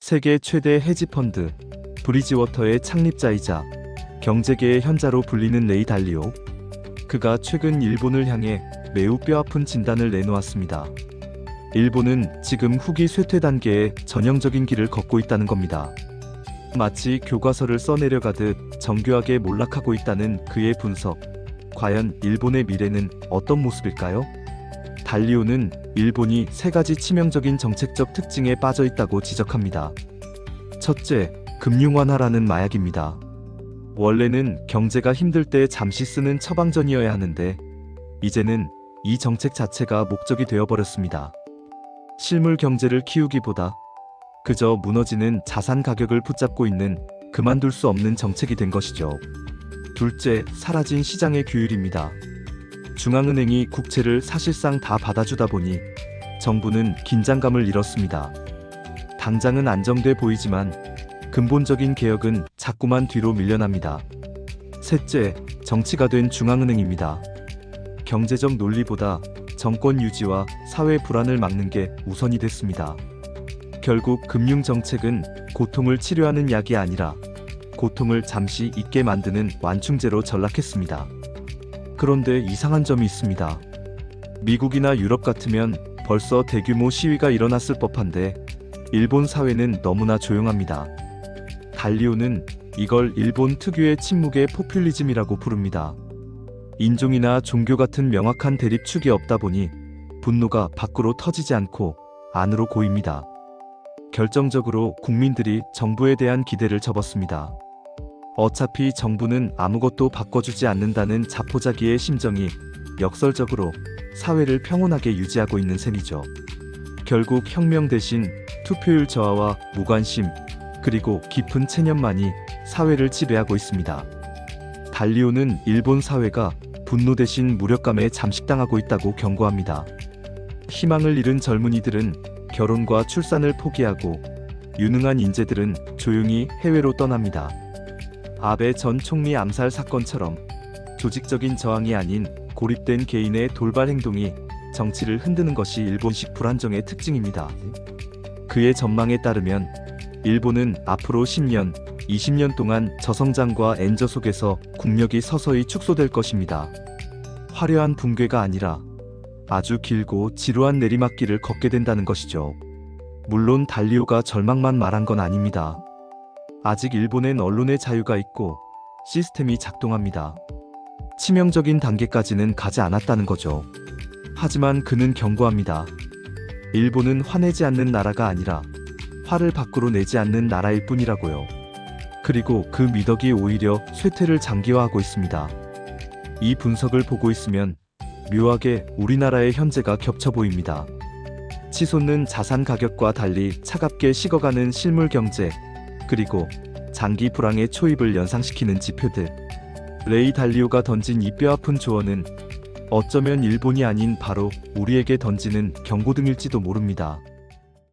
세계 최대 헤지펀드 브리지워터의 창립자이자 경제계의 현자로 불리는 레이 달리오. 그가 최근 일본을 향해 매우 뼈아픈 진단을 내놓았습니다. 일본은 지금 후기 쇠퇴 단계의 전형적인 길을 걷고 있다는 겁니다. 마치 교과서를 써내려가듯 정교하게 몰락하고 있다는 그의 분석. 과연 일본의 미래는 어떤 모습일까요? 달리오는 일본이 세 가지 치명적인 정책적 특징에 빠져 있다고 지적합니다. 첫째, 금융 완화라는 마약입니다. 원래는 경제가 힘들 때 잠시 쓰는 처방전이어야 하는데 이제는 이 정책 자체가 목적이 되어버렸습니다. 실물 경제를 키우기보다 그저 무너지는 자산 가격을 붙잡고 있는 그만둘 수 없는 정책이 된 것이죠. 둘째, 사라진 시장의 규율입니다. 중앙은행이 국채를 사실상 다 받아주다 보니 정부는 긴장감을 잃었습니다. 당장은 안정돼 보이지만 근본적인 개혁은 자꾸만 뒤로 밀려납니다. 셋째, 정치가 된 중앙은행입니다. 경제적 논리보다 정권 유지와 사회 불안을 막는 게 우선이 됐습니다. 결국 금융정책은 고통을 치료하는 약이 아니라 고통을 잠시 잊게 만드는 완충제로 전락했습니다. 그런데 이상한 점이 있습니다. 미국이나 유럽 같으면 벌써 대규모 시위가 일어났을 법한데 일본 사회는 너무나 조용합니다. 달리오는 이걸 일본 특유의 침묵의 포퓰리즘이라고 부릅니다. 인종이나 종교 같은 명확한 대립축이 없다 보니 분노가 밖으로 터지지 않고 안으로 고입니다. 결정적으로 국민들이 정부에 대한 기대를 접었습니다. 어차피 정부는 아무것도 바꿔주지 않는다는 자포자기의 심정이 역설적으로 사회를 평온하게 유지하고 있는 셈이죠. 결국 혁명 대신 투표율 저하와 무관심, 그리고 깊은 체념만이 사회를 지배하고 있습니다. 달리오는 일본 사회가 분노 대신 무력감에 잠식당하고 있다고 경고합니다. 희망을 잃은 젊은이들은 결혼과 출산을 포기하고 유능한 인재들은 조용히 해외로 떠납니다. 아베 전 총리 암살 사건처럼 조직적인 저항이 아닌 고립된 개인의 돌발 행동이 정치를 흔드는 것이 일본식 불안정의 특징입니다. 그의 전망에 따르면 일본은 앞으로 10년, 20년 동안 저성장과 엔저 속에서 국력이 서서히 축소될 것입니다. 화려한 붕괴가 아니라 아주 길고 지루한 내리막길을 걷게 된다는 것이죠. 물론 달리오가 절망만 말한 건 아닙니다. 아직 일본엔 언론의 자유가 있고 시스템이 작동합니다. 치명적인 단계까지는 가지 않았다는 거죠. 하지만 그는 경고합니다. 일본은 화내지 않는 나라가 아니라 화를 밖으로 내지 않는 나라일 뿐이라고요. 그리고 그 미덕이 오히려 쇠퇴를 장기화하고 있습니다. 이 분석을 보고 있으면 묘하게 우리나라의 현재가 겹쳐 보입니다. 치솟는 자산 가격과 달리 차갑게 식어가는 실물 경제, 그리고 장기 불황의 초입을 연상시키는 지표들. 레이 달리오가 던진 이 뼈아픈 조언은 어쩌면 일본이 아닌 바로 우리에게 던지는 경고등일지도 모릅니다.